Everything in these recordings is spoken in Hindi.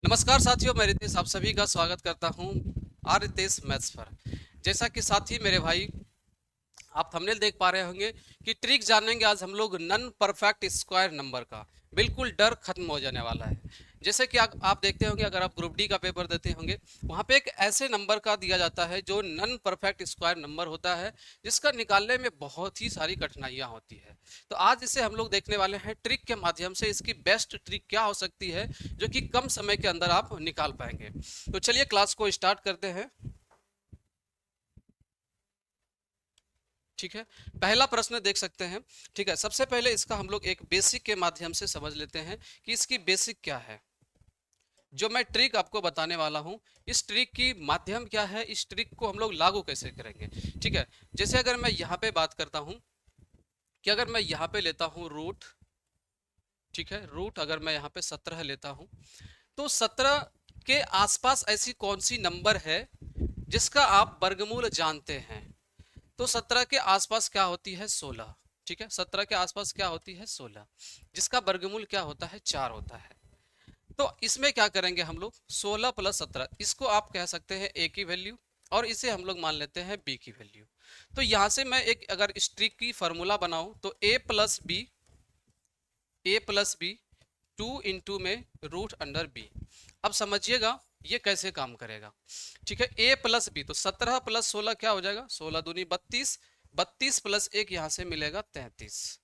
नमस्कार साथियों, मैं रितेश आप सभी का स्वागत करता हूं आर रितेश मैथ्स पर। जैसा कि साथी मेरे भाई आप थंबनेल देख पा रहे होंगे कि ट्रिक जानेंगे आज हम लोग नन परफेक्ट स्क्वायर नंबर का। बिल्कुल डर खत्म हो जाने वाला है। जैसे कि आप देखते होंगे, अगर आप ग्रुप डी का पेपर देते होंगे, वहाँ पे एक ऐसे नंबर का दिया जाता है जो नन परफेक्ट स्क्वायर नंबर होता है, जिसका निकालने में बहुत ही सारी कठिनाइयाँ होती है। तो आज इसे हम लोग देखने वाले हैं ट्रिक के माध्यम से, इसकी बेस्ट ट्रिक क्या हो सकती है जो कि कम समय के अंदर आप निकाल पाएंगे। तो चलिए क्लास को स्टार्ट करते हैं। ठीक है, पहला प्रश्न देख सकते हैं। ठीक है, सबसे पहले इसका हम लोग एक बेसिक के माध्यम से समझ लेते हैं कि इसकी बेसिक क्या है। जो मैं ट्रिक आपको बताने वाला हूं, इस ट्रिक की माध्यम क्या है, इस ट्रिक को हम लोग लागू कैसे करेंगे। ठीक है, जैसे अगर मैं यहाँ पे बात करता हूं कि अगर मैं यहाँ पे लेता हूँ रूट, ठीक है, रूट अगर मैं यहाँ पे 17 लेता हूँ, तो 17 के आसपास ऐसी कौन सी नंबर है जिसका आप वर्गमूल जानते हैं। तो 17 के आसपास क्या होती है, 16। ठीक है, 17 के आसपास क्या होती है, 16, जिसका वर्गमूल क्या होता है, 4 होता है। तो इसमें क्या करेंगे हम लोग, 16 प्लस 17, इसको आप कह सकते हैं ए की वैल्यू, और इसे हम लोग मान लेते हैं बी की वैल्यू। तो यहां से मैं एक अगर स्ट्रिक की फॉर्मूला बनाऊं तो ए प्लस बी 2 इंटू में रूट अंडर बी। अब समझिएगा ये कैसे काम करेगा। ठीक है, ए प्लस बी, तो 17 प्लस 16 क्या हो जाएगा, 16 दूनी 32, 32 प्लस 1 यहां से मिलेगा 33।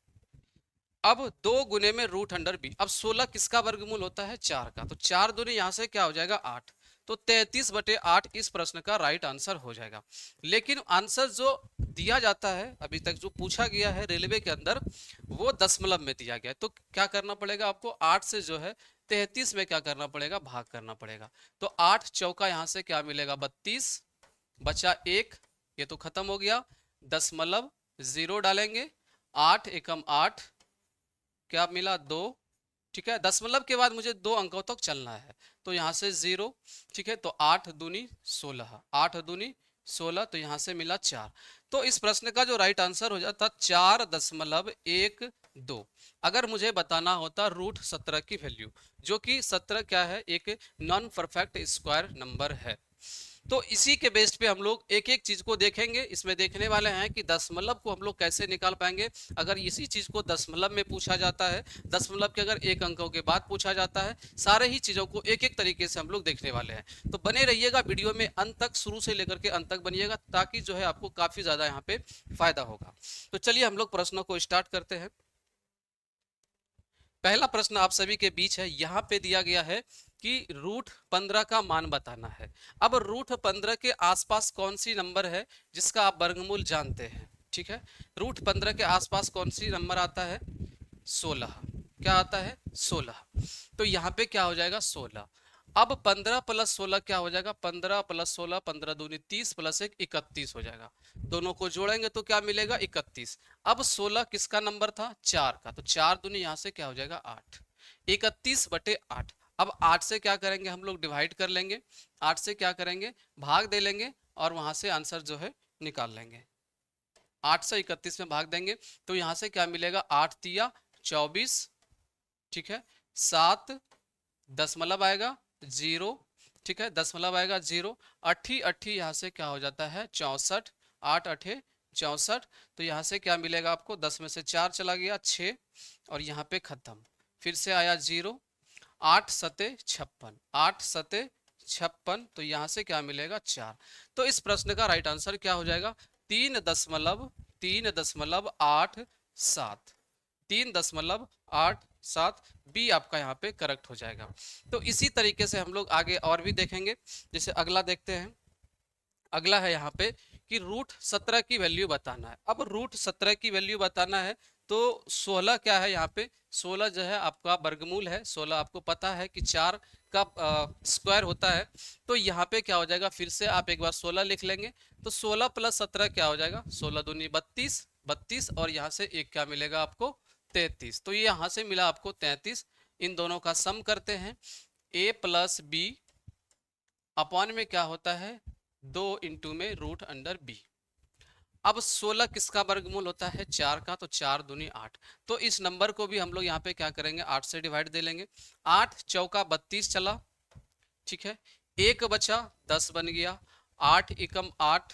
अब 2 गुने में रूट अंडर बी, अब 16 किसका वर्गमूल होता है, 4 का, तो 4 दूनी यहां से क्या हो जाएगा, 8। तो 33/8 इस प्रश्न का राइट आंसर हो जाएगा। लेकिन आंसर जो दिया जाता है, अभी तक जो पूछा गया है रेलवे के अंदर, वो दशमलव में दिया गया है। तो क्या करना पड़ेगा आपको, 8 से जो है 33 में क्या करना पड़ेगा, भाग करना पड़ेगा। तो 8 चौका यहां से क्या मिलेगा, 32, बचा 1, ये तो खत्म हो गया। दशमलव, जीरो डालेंगे, 8 एकम 8, क्या मिला, 2। ठीक है, दशमलव के बाद मुझे 2 अंकों तक चलना है, तो यहाँ से 0। ठीक है, तो 8 दूनी 16, 8 दूनी 16, तो यहाँ से मिला 4। तो इस प्रश्न का जो राइट आंसर हो जाता 4.12। अगर मुझे बताना होता रूट 17 की वैल्यू, जो कि 17 क्या है, एक नॉन परफेक्ट स्क्वायर नंबर है। तो इसी के बेस पे हम लोग एक एक चीज को देखेंगे। इसमें देखने वाले हैं कि दशमलव को हम लोग कैसे निकाल पाएंगे अगर इसी चीज को दशमलव में पूछा जाता है, दशमलव के अगर एक अंकों के बाद पूछा जाता है। सारे ही चीजों को एक एक तरीके से हम लोग देखने वाले हैं। तो बने रहिएगा वीडियो में अंत तक, शुरू से लेकर के अंत तक बनिएगा, ताकि जो है आपको काफी ज्यादा यहाँ पे फायदा होगा। तो चलिए हम लोग प्रश्नों को स्टार्ट करते हैं। पहला प्रश्न आप सभी के बीच है, यहाँ पे दिया गया है कि रूट 15 का मान बताना है। अब रूट 15 के आसपास कौन सी नंबर है जिसका आप वर्गमूल जानते हैं। ठीक है, रूट 15 के आसपास कौन सी नंबर आता है, 16। क्या आता है, 16। तो यहाँ पे क्या हो जाएगा, 16। अब 15 प्लस 16 क्या हो जाएगा, 15 प्लस 16, 15 दूनी 30 प्लस 1 31 हो जाएगा। दोनों को जोड़ेंगे तो क्या मिलेगा, 31। अब 16 किसका नंबर था, 4 का, तो 4 दूनी यहां से क्या हो जाएगा, 8। 31/8। अब 8 से क्या करेंगे हम लोग, डिवाइड कर लेंगे। 8 से क्या करेंगे, भाग दे लेंगे, और वहां से आंसर जो है निकाल लेंगे। 8 से 31 में भाग देंगे तो यहां से क्या मिलेगा, 8 तिया 24। ठीक है, 7 दशमलव आएगा 0। ठीक है, दशमलव आएगा 0। अट्ठी अट्ठी यहाँ से क्या हो जाता है, 64। 8 अठे 64। तो यहाँ से क्या मिलेगा आपको, 10 में से 4 चला गया, 6, और यहाँ पे खत्म। फिर से आया 0। 8 सते 56, 8 सते 56, तो यहाँ से क्या मिलेगा, 4। तो इस प्रश्न का राइट आंसर क्या हो जाएगा, 3.8 7, 3.8 7, बी आपका यहाँ पे करेक्ट हो जाएगा। तो इसी तरीके से हम लोग आगे और भी देखेंगे। जैसे अगला देखते हैं, अगला है यहाँ पे कि रूट 17 की वैल्यू बताना है। अब रूट 17 की वैल्यू बताना है तो 16 क्या है यहाँ पे, 16 जो है आपका वर्गमूल है। 16 आपको पता है कि 4 का स्क्वायर होता है। तो यहाँ पे क्या हो जाएगा, फिर से आप एक बार 16 लिख लेंगे, तो 16 प्लस 17 क्या हो जाएगा, 16 दूनी 32, 32, और यहाँ से एक क्या मिलेगा आपको, 33। तो ये यहाँ से मिला आपको 33। इन दोनों का सम करते हैं, a प्लस बी अपॉन में क्या होता है, 2 इंटू में रूट अंडर बी। अब 16 किसका वर्गमूल होता है, 4 का, तो 4 दूनी 8। तो इस नंबर को भी हम लोग यहाँ पे क्या करेंगे, 8 से डिवाइड दे लेंगे। 8 चौका 32 चला, ठीक है, एक बचा 10 बन गया, 8 एकम 8,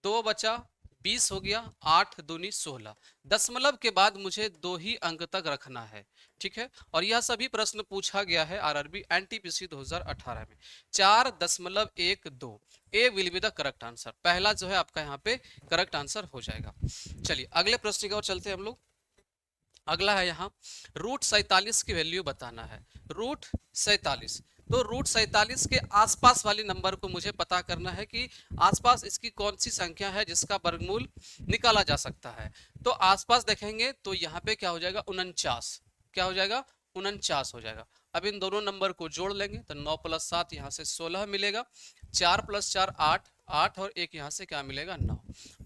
2 बचा 20 हो गया, 8 दूनी 16। दशमलव के बाद मुझे 2 ही अंक तक रखना है। ठीक है, और यह सभी प्रश्न पूछा गया है आरआरबी एनटीपीसी 2018 में। 4.12 A will be the correct answer. पहला जो है आपका यहाँ पे करेक्ट आंसर हो जाएगा। चलिए अगले प्रश्न की ओर चलते हैं हम लोग। अगला है यहाँ √47 की वैल्यू बताना है। √47, तो √47 के आसपास वाली नंबर को मुझे पता करना है कि आसपास इसकी कौन सी संख्या है जिसका वर्गमूल निकाला जा सकता है। तो आसपास देखेंगे तो यहाँ पे क्या हो जाएगा 49, क्या हो जाएगा 49 हो जाएगा। अब इन दोनों नंबर को जोड़ लेंगे तो 9 + 7 यहाँ से 16 मिलेगा, 4 + 4 8, 8 और 1 यहाँ से क्या मिलेगा 9।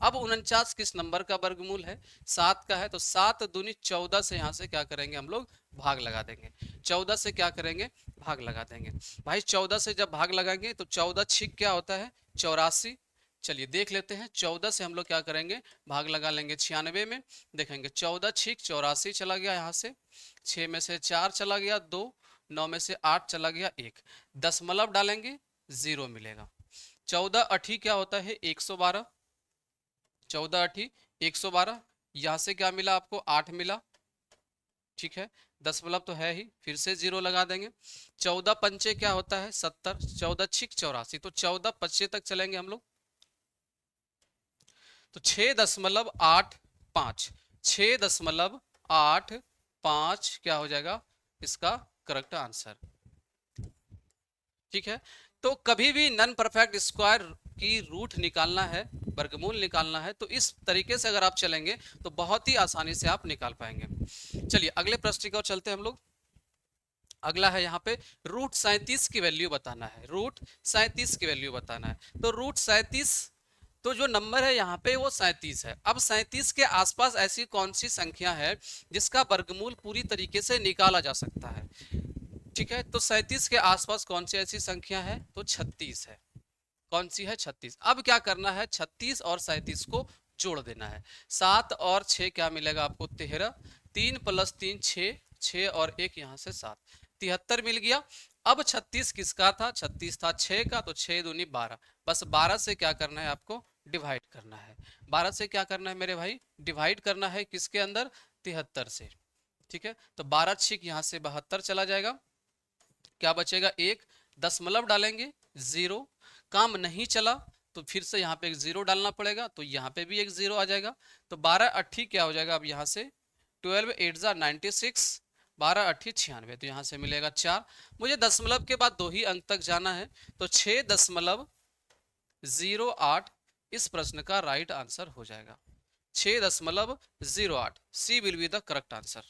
अब 49 किस नंबर का वर्गमूल है, 7 का है, तो 7 दूनी 14 से यहाँ से क्या करेंगे हम लोग भाग लगा देंगे। 14 से क्या करेंगे भाग लगा देंगे। भाई 14 से जब भाग लगाएंगे तो 14 छिक क्या होता है 84। चलिए देख लेते हैं, 14 से हम लोग क्या करेंगे भाग लगा लेंगे 96 में। देखेंगे 14 छिक 84 चला गया, यहाँ से 6 में से 4 चला गया 2, 9 में से 8 चला गया 1, दशमलव डालेंगे 0 मिलेगा। 14 अठी क्या होता है 112, 14 अठी 112, यहाँ से क्या मिला आपको 8 मिला। ठीक है, दशमलव तो है ही, फिर से 0 लगा देंगे। 14 पंचे क्या होता है 70, 14 छिक 84, तो 14 पच्चे तक चलेंगे हम लोग, तो 6.85, 6.85 क्या हो जाएगा इसका करेक्ट आंसर। ठीक है, तो कभी भी नॉन परफेक्ट स्क्वायर की रूट निकालना है, वर्गमूल निकालना है, तो इस तरीके से अगर आप चलेंगे तो बहुत ही आसानी से आप निकाल पाएंगे। चलिए अगले प्रश्न की ओर चलते हैं हम लोग। अगला है यहाँ पे √37 की वैल्यू बताना है। √37 की वैल्यू बताना है, तो √37, तो जो नंबर है यहाँ पे वो 37 है। अब 37 के आसपास ऐसी कौन सी संख्या है जिसका वर्गमूल पूरी तरीके से निकाला जा सकता है। ठीक है, तो 37 के आसपास कौन सी ऐसी संख्या है, तो 36 है। कौन सी है 36। अब क्या करना है 36 और 37 को जोड़ देना है। 7 और 6 क्या मिलेगा आपको 13, 3 + 3 6, 6 और 1 यहाँ से 7, 73 मिल गया। अब 36 किसका था, 36 था 6 का, तो 6 दूनी 12, बस 12 से क्या करना है आपको डिवाइड करना है। 12 से क्या करना है मेरे भाई डिवाइड करना है किसके अंदर 73 से। ठीक है, तो 12 छिक यहाँ से 72 चला जाएगा, क्या बचेगा 1, दशमलव डालेंगे 0, काम नहीं चला तो फिर से यहाँ पे एक 0 डालना पड़ेगा, तो यहाँ पे भी एक 0 आ जाएगा। तो 12 अट्ठी क्या हो जाएगा अब यहाँ से 12 8 96, 12 अट्ठी 96, तो यहाँ से मिलेगा 4। मुझे दशमलव के बाद 2 ही अंक तक जाना है, तो 6.08 इस प्रश्न का राइट आंसर हो जाएगा। 6.08 C will be the correct answer.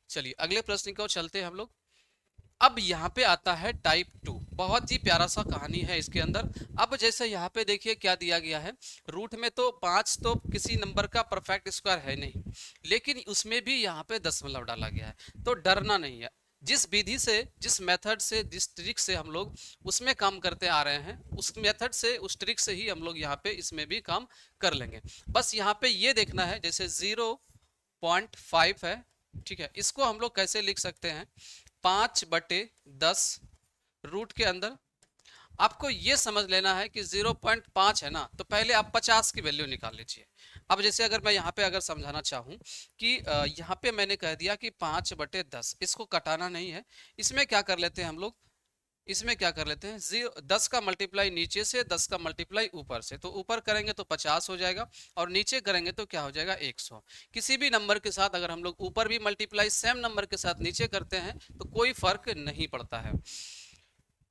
चलिए अगले प्रश्न की ओर चलते हैं हम लोग। अब यहाँ पे आता है टाइप 2, बहुत ही प्यारा सा कहानी है इसके अंदर। अब जैसे यहाँ पे देखिए क्या दिया गया है, रूट में तो 5 तो किसी नंबर का परफेक्ट स्क्वायर है नहीं, लेकिन उसमें भी यहाँ पे दशमलव डाला गया है, तो डरना नहीं है। जिस विधि से, जिस मेथड से, जिस ट्रिक से हम लोग उसमें काम करते आ रहे हैं, उस मेथड से, उस ट्रिक से ही हम लोग यहाँ पे इसमें भी काम कर लेंगे। बस यहाँ पे ये देखना है, जैसे 0.5 है, ठीक है, इसको हम लोग कैसे लिख सकते हैं 5/10 रूट के अंदर। आपको ये समझ लेना है कि 0.5 है ना, तो पहले आप 50 की वैल्यू निकाल लीजिए। अब जैसे अगर मैं यहाँ पे अगर समझाना चाहूँ कि यहाँ पे मैंने कह दिया कि 5/10, इसको कटाना नहीं है, इसमें क्या कर लेते हैं हम लोग, इसमें क्या कर लेते हैं 10 का मल्टीप्लाई नीचे से, 10 का मल्टीप्लाई ऊपर से, तो ऊपर करेंगे तो 50 हो जाएगा और नीचे करेंगे तो क्या हो जाएगा 100। किसी भी नंबर के साथ अगर हम लोग ऊपर भी मल्टीप्लाई सेम नंबर के साथ नीचे करते हैं तो कोई फर्क नहीं पड़ता है।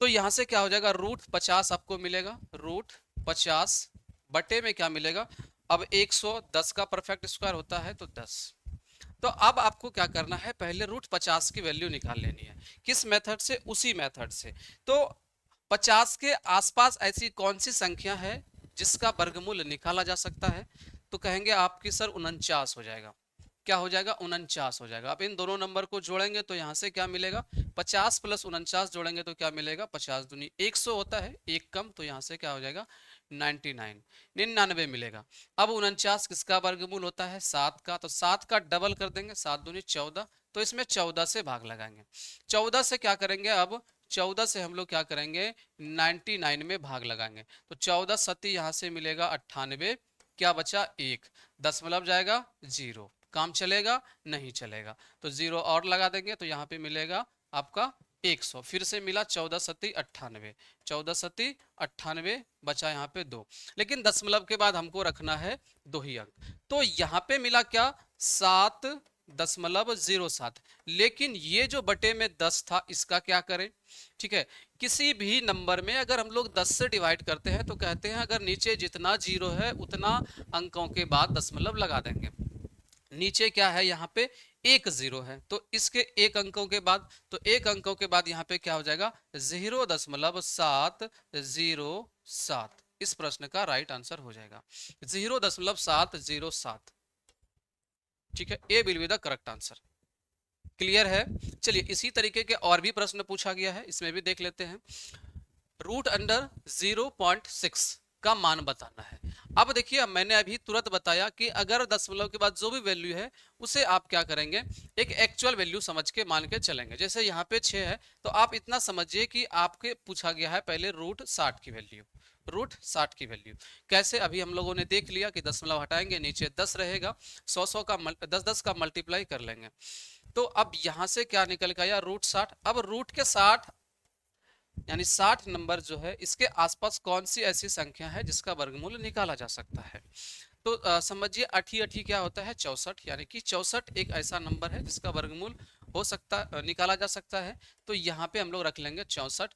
तो यहाँ से क्या हो जाएगा √50 आपको मिलेगा, √50 बटे में क्या मिलेगा, अब 100 10 का परफेक्ट स्क्वायर होता है तो 10। तो अब आपको क्या करना है, पहले √50 की वैल्यू निकाल लेनी है। किस मेथड से, उसी मेथड से। तो 50 के आसपास ऐसी कौन सी संख्या है जिसका वर्गमूल निकाला जा सकता है, तो कहेंगे आपकी सर 49 हो जाएगा। क्या हो जाएगा 49 हो जाएगा। अब इन दोनों नंबर को जोड़ेंगे तो यहाँ से क्या मिलेगा 50 + 49 जोड़ेंगे तो क्या मिलेगा 50 दूनी 100 होता है, एक कम, तो यहाँ से क्या हो जाएगा 99 मिलेगा। अब 49 किसका वर्गमूल होता है 7 का, तो 7 का डबल कर देंगे, 7 दूनी 14, तो इसमें 14 से भाग लगाएंगे। 14 से क्या करेंगे अब 14 से हम लोग क्या करेंगे 99 में भाग लगाएंगे, तो 14 सती यहाँ से मिलेगा 98, क्या बचा 1, दशमलव जाएगा 0, काम चलेगा नहीं चलेगा, तो 0 और लगा देंगे तो यहाँ पे मिलेगा आपका 100, फिर से मिला 14 सती 98, 14 सती 98 बचा यहाँ पे 2, लेकिन दशमलव के बाद हमको रखना है 2 ही अंक, तो यहाँ पे मिला क्या 7.07, लेकिन ये जो बटे में 10 था इसका क्या करें, ठीक है। किसी भी नंबर में अगर हम लोग 10 से डिवाइड करते हैं तो कहते हैं अगर नीचे जितना जीरो है उतना अंकों के बाद दशमलव लगा देंगे, नीचे क्या है यहाँ पे एक जीरो है, तो इसके एक अंकों के बाद, तो एक अंकों के बाद यहाँ पे क्या हो जाएगा 0.707, इस प्रश्न का राइट आंसर हो जाएगा 0.707, ठीक है, A will be the correct answer. Clear है। चलिए इसी तरीके के और भी प्रश्न पूछा गया है, इसमें भी देख लेते हैं। रूट अंडर 0.6 का मान बताना है। अब देखिए, अब मैंने अभी तुरंत बताया कि अगर दशमलव के बाद जो भी वैल्यू है उसे आप क्या करेंगे, एक एक्चुअल वैल्यू समझ के मान के चलेंगे। जैसे यहाँ पे 6 है तो आप इतना समझिए कि आपके पूछा गया है पहले रूट 60 की वैल्यू, रूट 60 की वैल्यू कैसे, अभी हम लोगों ने देख लिया कि दशमलव हटाएंगे नीचे 10 रहेगा, 100 का 10 का मल्टीप्लाई कर लेंगे, तो अब यहां से क्या निकल के आया रूट 60। अब रूट के 60 यानी 60 नंबर जो है इसके आसपास कौन सी ऐसी संख्या है जिसका वर्गमूल निकाला जा सकता है, तो समझिए अठी अठी क्या होता है 64, यानी कि 64 एक ऐसा नंबर है जिसका वर्गमूल हो सकता निकाला जा सकता है, तो यहाँ पे हम लोग रख लेंगे 64।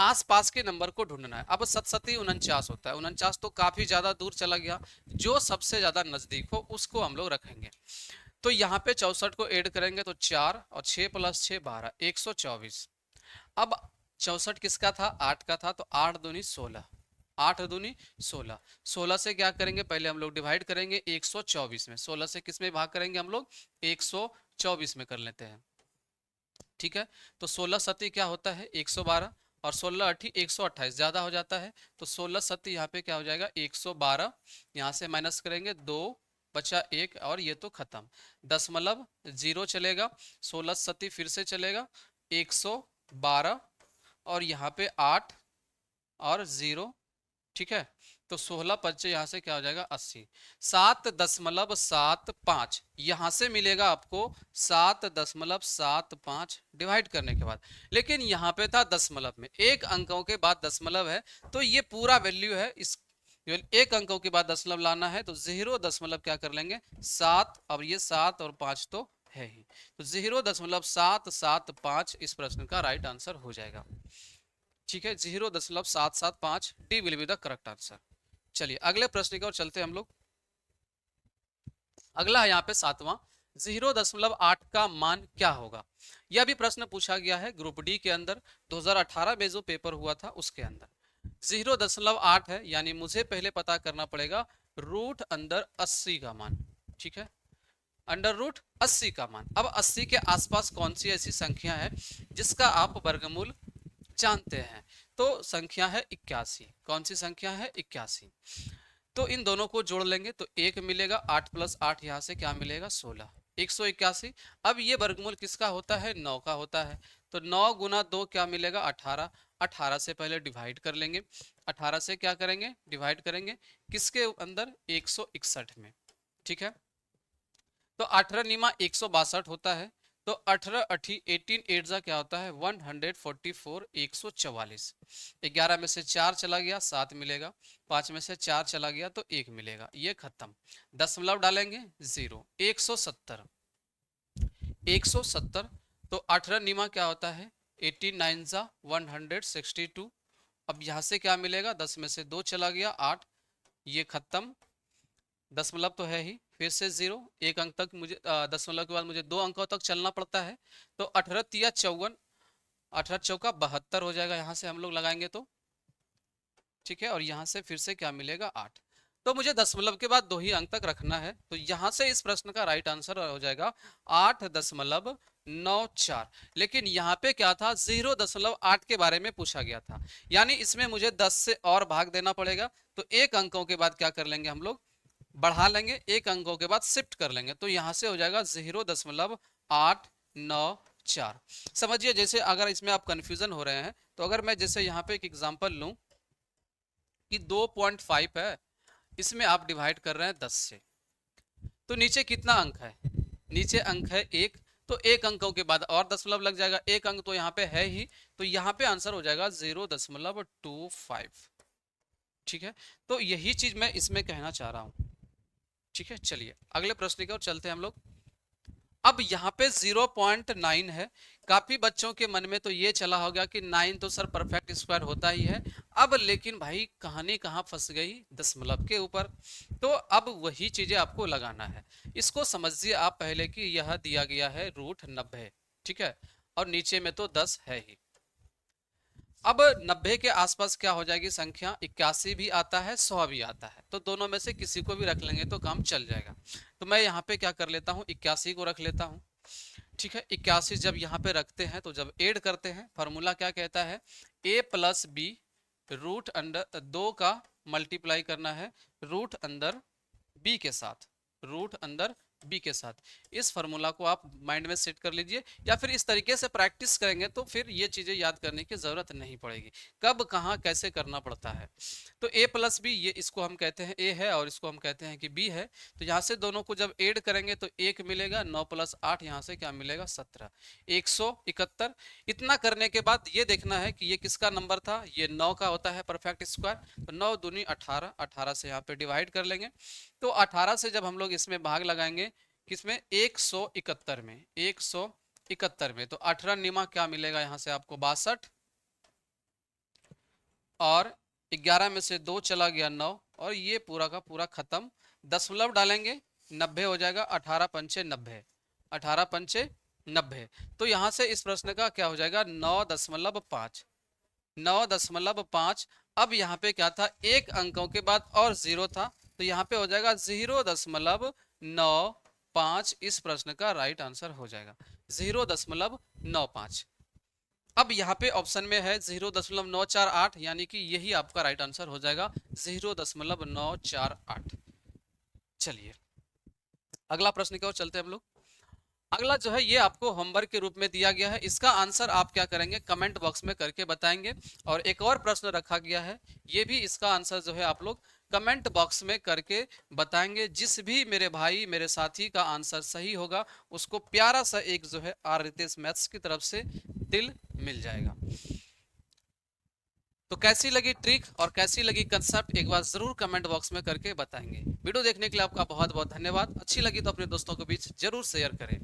आसपास के नंबर को ढूंढना है। अब 7 49 होता है, 49 तो काफी ज्यादा दूर चला गया, जो सबसे ज्यादा नजदीक हो उसको हम लोग रखेंगे, तो यहाँ पे 64 को ऐड करेंगे तो 4 और 6 + 6 12, 124। अब 64 किसका था 8 का था, तो 8 दूनी 16, 8 दूनी 16, 16 से क्या करेंगे पहले हम लोग डिवाइड करेंगे 124 में, 16 से किस में भाग करेंगे हम लोग 124 में कर लेते हैं, ठीक है। तो 16 सती क्या होता है 112 और 16 अठी 128 ज्यादा हो जाता है, तो 16 सती यहाँ पे क्या हो जाएगा 112, यहाँ से माइनस करेंगे 2 बचा 1 और ये तो खत्म, दशमलव 0 चलेगा, 16 सती फिर से चलेगा 112 और यहाँ पे 8 और 0, ठीक है, तो 16 पच्चे यहाँ से क्या हो जाएगा 80, 7.75 यहाँ से मिलेगा आपको 7.75 डिवाइड करने के बाद, लेकिन यहाँ पे था दशमलव में, एक अंकों के बाद दशमलव है तो ये पूरा वैल्यू है, इस एक अंकों के बाद दशमलव लाना है तो 0 क्या कर लेंगे 7, अब ये 7 और 5 तो है ही, तो 0.775 इस प्रश्न का राइट आंसर हो जाएगा, ठीक है, 0.775 D will be the correct answer. चलिए अगले प्रश्न की ओर चलते हैं हम लोग। अगला है यहाँ पे 7वां, 0.8 का मान क्या होगा। यह भी प्रश्न पूछा गया है ग्रुप डी के अंदर, 2018 में जो पेपर हुआ था उसके अंदर। 0.8 है, यानी मुझे पहले पता करना पड़ेगा रूट अंडर 80 का मान, ठीक है, अंडर रूट 80 का मान। अब 80 के आसपास कौन सी ऐसी संख्या है जिसका आप वर्गमूल जानते हैं, तो संख्या है 81, कौन सी संख्या है 81, तो इन दोनों को जोड़ लेंगे तो 1 मिलेगा, 8 + 8 यहाँ से क्या मिलेगा 16, 181। अब ये वर्गमूल किसका होता है 9 का होता है, तो 9 × 2 क्या मिलेगा 18, 18 से पहले डिवाइड कर लेंगे, 18 से क्या करेंगे डिवाइड करेंगे किसके अंदर 161 में, ठीक है, तो 18 × 162 होता है, तो 18 अठी 18 8 जा क्या होता है 144, 144, 11 में से 4 चला गया 7 मिलेगा, 5 में से 4 चला गया तो 1 मिलेगा, ये खत्म, दशमलव डालेंगे 0, 170, 170, तो 18 × क्या होता है 18 9 जा 162, अब यहाँ से क्या मिलेगा 10 में से 2 चला गया 8, ये खत्म, दशमलव तो है ही, फिर से 0, एक अंक तक मुझे दशमलव के बाद मुझे 2 अंकों तक चलना पड़ता है, तो 18 × 54, 18 चौका 72 हो जाएगा, यहाँ से हम लोग लगाएंगे तो, ठीक है, और यहाँ से फिर से क्या मिलेगा 8, तो मुझे दशमलव के बाद 2 ही अंक तक रखना है, तो यहाँ से इस प्रश्न का राइट आंसर हो जाएगा 8.94, लेकिन यहाँ पे क्या था 0.8 के बारे में पूछा गया था, यानी इसमें मुझे 10 से और भाग देना पड़ेगा, तो एक अंकों के बाद क्या कर लेंगे हम लोग बढ़ा लेंगे, एक अंकों के बाद शिफ्ट कर लेंगे, तो यहां से हो जाएगा 0.894, 4। समझिए, जैसे अगर इसमें आप कंफ्यूजन हो रहे हैं तो अगर मैं जैसे यहाँ पे एक एग्जांपल लूं कि 2.5 है, इसमें आप डिवाइड कर रहे हैं 10 से, तो नीचे कितना अंक है? नीचे अंक है 1, तो एक अंकों के बाद और दशमलव लग जाएगा, एक अंक तो यहाँ पे है ही, तो यहाँ पे आंसर हो जाएगा 0.25। ठीक है, तो यही चीज मैं इसमें कहना चाह रहा हूँ। ठीक है, चलिए अगले प्रश्न की ओर चलते हैं हम लोग। अब यहाँ पे 0.9 है। काफी बच्चों के मन में तो ये चला होगा कि 9 तो सर परफेक्ट स्क्वायर होता ही है। अब लेकिन भाई कहानी कहाँ फंस गई? दशमलव के ऊपर। तो अब वही चीजें आपको लगाना है। इसको समझिए आप पहले कि यह दिया गया है √90। ठीक है, और नीचे में तो 10 है ही। अब 90 के आसपास क्या हो जाएगी संख्या? 81 भी आता है, 100 भी आता है, तो दोनों में से किसी को भी रख लेंगे तो काम चल जाएगा। तो मैं यहाँ पे क्या कर लेता हूँ, 81 को रख लेता हूँ। ठीक है, 81 जब यहाँ पे रखते हैं तो जब ऐड करते हैं, फॉर्मूला क्या कहता है? a+b रूट अंडर 2 का मल्टीप्लाई करना है रूट अंदर b के साथ, रूट अंदर b के साथ। इस फॉर्मूला को आप माइंड में सेट कर लीजिए, या फिर इस तरीके से प्रैक्टिस करेंगे तो फिर ये चीजें याद करने की जरूरत नहीं पड़ेगी, कब कहाँ कैसे करना पड़ता है। तो a+b, ये इसको हम कहते हैं a है और इसको हम कहते हैं कि b है। तो यहाँ से दोनों को जब ऐड करेंगे तो 1 मिलेगा, 9 + 8 यहाँ से क्या मिलेगा? 17, 171। इतना करने के बाद ये देखना है कि ये किसका नंबर था? ये 9 का होता है परफेक्ट स्क्वायर। तो 9 दूनी 18, 18 से यहाँ पे डिवाइड कर लेंगे। तो 18 से जब हम लोग इसमें भाग लगाएंगे, किसमें? 171 में, 171 में, तो 18 निमा क्या मिलेगा यहाँ से आपको? 62, और 11 में से 2 चला गया 9, और ये पूरा का पूरा खत्म। दशमलव डालेंगे, 90 हो जाएगा, 18 पंचे 90, 18 पंचे 90। तो यहाँ से इस प्रश्न का क्या हो जाएगा? 9.5, 9.5। अब यहाँ पे क्या था? एक अंकों के बाद और 0 था, तो यहाँ पे हो जाएगा 0.95। इस प्रश्न का राइट आंसर हो जाएगा 0.95। अब यहाँ पे ऑप्शन में है 0.948, यानी कि यही आपका राइट आंसर हो जाएगा 0.948। चलिए अगला प्रश्न की ओर चलते हैं हम लोग। अगला जो है ये आपको होमवर्क के रूप में दिया गया है, इसका आंसर आप क्या करेंगे? कमेंट बॉक्स में करके बताएंगे। और एक और प्रश्न रखा गया है, ये भी इसका आंसर जो है आप लोग कमेंट बॉक्स में करके बताएंगे। जिस भी मेरे भाई मेरे साथी का आंसर सही होगा उसको प्यारा सा एक जो है आर रितेश मैथ्स की तरफ से दिल मिल जाएगा। तो कैसी लगी ट्रिक और कैसी लगी कंसेप्ट, एक बार जरूर कमेंट बॉक्स में करके बताएंगे। वीडियो देखने के लिए आपका बहुत बहुत धन्यवाद। अच्छी लगी तो अपने दोस्तों के बीच जरूर शेयर करें।